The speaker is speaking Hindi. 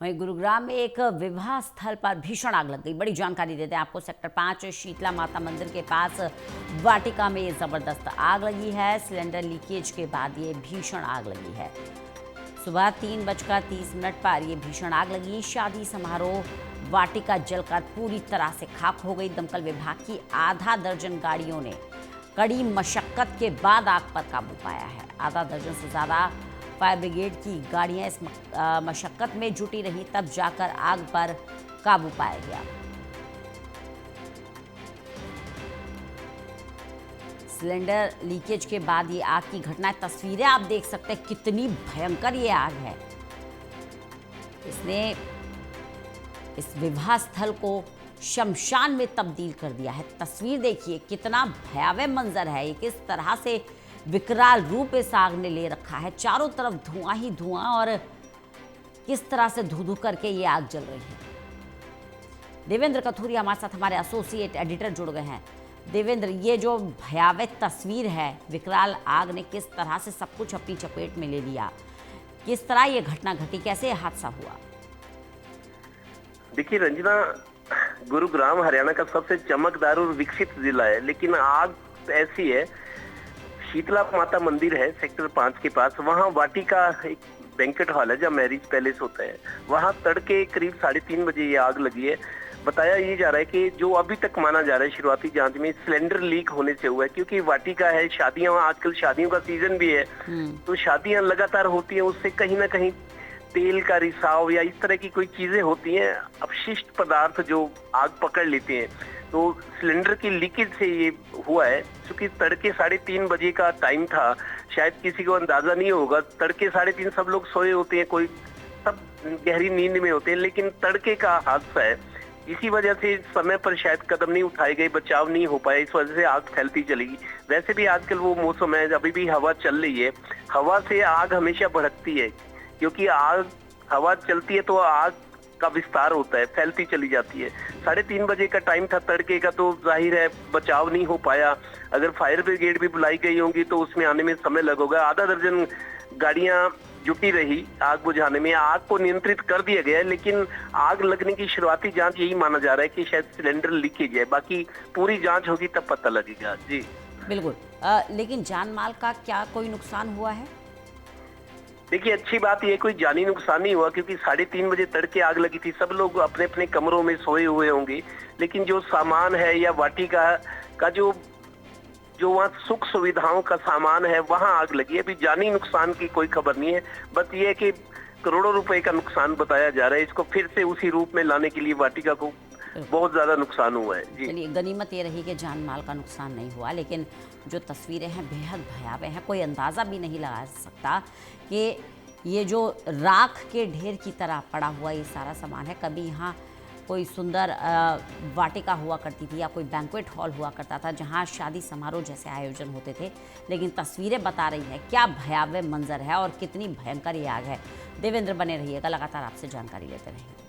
वहीं गुरुग्राम में एक विवाह स्थल पर भीषण आग लग गई। बड़ी जानकारी देते हैं आपको। सेक्टर 5 शीतला माता मंदिर के पास वाटिका में जबरदस्त आग लगी है। सिलेंडर लीकेज के बाद ये भीषण आग लगी है। सुबह 3:30 पर यह भीषण आग लगी। शादी समारोह वाटिका जलकर पूरी तरह से खाक हो गई। दमकल विभाग की आधा दर्जन गाड़ियों ने कड़ी मशक्कत के बाद आग पर काबू पाया है। आधा दर्जन से ज्यादा फायर ब्रिगेड की गाड़ियां इस मशक्कत में जुटी रही, तब जाकर आग पर काबू पाया गया। सिलेंडर लीकेज के बाद ये आग की घटना, तस्वीरें आप देख सकते हैं कितनी भयंकर ये आग है। इसने इस विवाह स्थल को शमशान में तब्दील कर दिया है। तस्वीर देखिए, कितना भयावह मंजर है। ये किस तरह से विकराल रूप इस आग ने ले रखा है। चारों तरफ धुआं ही धुआं और किस तरह से धू धू करके ये आग जल रही है। देवेंद्र कथूरी हमारे साथ, हमारे एसोसिएट एडिटर जुड़ गए हैं। देवेंद्र, ये जो भयावह तस्वीर है, विकराल आग ने किस तरह से सब कुछ अपनी चपेट में ले लिया, किस तरह ये घटना घटी, कैसे ये हादसा हुआ? देखिए रंजना, गुरुग्राम हरियाणा का सबसे चमकदार और विकसित जिला है, लेकिन आग ऐसी है। शीतला माता मंदिर है सेक्टर 5 के पास, वहाँ वाटिका एक बैंकेट हॉल है जहाँ मैरिज पैलेस होता है। वहाँ तड़के करीब 3:30 बजे ये आग लगी है। बताया ये जा रहा है कि जो अभी तक माना जा रहा है शुरुआती जांच में, सिलेंडर लीक होने से हुआ है, क्योंकि वाटिका है, शादियां, आजकल शादियों का सीजन भी है, तो शादियां लगातार होती हैं, उससे कहीं ना कहीं तेल का रिसाव या इस तरह की कोई चीजें होती हैं, अपशिष्ट पदार्थ जो आग पकड़ लेते हैं। तो सिलेंडर की लीकेज से ये हुआ है। क्योंकि तड़के 3:30 बजे का टाइम था, शायद किसी को अंदाजा नहीं होगा। तड़के 3:30 सब लोग सोए होते हैं, कोई सब गहरी नींद में होते हैं, लेकिन तड़के का हादसा है। इसी वजह से समय पर शायद कदम नहीं उठाए गए, बचाव नहीं हो पाया, इस वजह से आग फैलती चलेगी। वैसे भी आजकल वो मौसम है, अभी भी हवा चल रही है। हवा से आग हमेशा भड़कती है, क्योंकि आग हवा चलती है तो आग का विस्तार होता है, फैलती चली जाती है। 3:30 बजे का टाइम था तड़के का, तो जाहिर है बचाव नहीं हो पाया। अगर फायर ब्रिगेड भी बुलाई गई होंगी तो उसमें आने में समय लगेगा। आधा दर्जन गाड़ियां जुटी रही आग बुझाने में। आग को नियंत्रित कर दिया गया है, लेकिन आग लगने की शुरुआती जांच यही माना जा रहा है कि शायद सिलेंडर लीकेज है। बाकी पूरी जांच होगी तब पता लगेगा। जी बिल्कुल। लेकिन जान माल का क्या कोई नुकसान हुआ है? देखिए, अच्छी बात ये, कोई जानी नुकसान नहीं हुआ, क्योंकि 3:30 बजे तड़के आग लगी थी। सब लोग अपने अपने कमरों में सोए हुए होंगे, लेकिन जो सामान है या वाटिका का जो वहाँ सुख सुविधाओं का सामान है, वहाँ आग लगी है। अभी जानी नुकसान की कोई खबर नहीं है। बस ये है कि करोड़ों रुपए का नुकसान बताया जा रहा है। इसको फिर से उसी रूप में लाने के लिए वाटिका को बहुत ज्यादा नुकसान हुआ है। जी चलिए, गनीमत ये रही कि जान माल का नुकसान नहीं हुआ, लेकिन जो तस्वीरें हैं बेहद भयावह हैं। कोई अंदाज़ा भी नहीं लगा सकता कि ये जो राख के ढेर की तरह पड़ा हुआ ये सारा सामान है। कभी यहाँ कोई सुंदर वाटिका हुआ करती थी या कोई बैंक्वेट हॉल हुआ करता था जहाँ शादी समारोह जैसे आयोजन होते थे, लेकिन तस्वीरें बता रही हैं क्या भयावह मंजर है और कितनी भयंकर ये आग है। देवेंद्र, बने रहिएगा, लगातार आपसे जानकारी लेते रहेंगे।